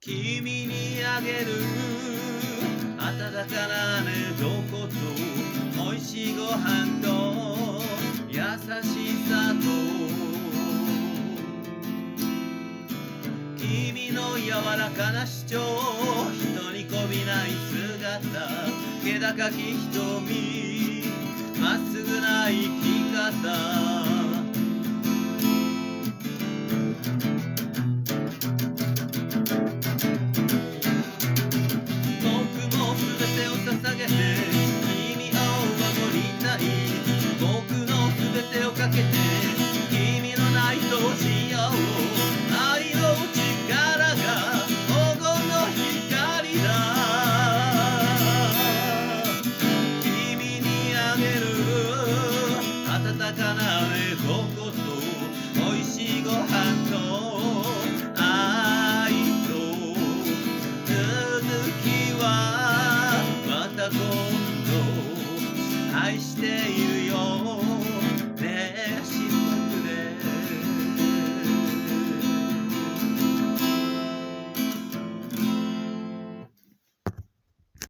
君にあげる温かな寝床と美味しいご飯と優しさと君の柔らかな主張人にこびない姿気高き瞳まっすぐな生き方捧げて君を守りたい僕の全てをかけて君のないとしよう愛の力が黄金の光だ君にあげる温かな寝床と美味しいご飯と愛と続きはまた今度愛して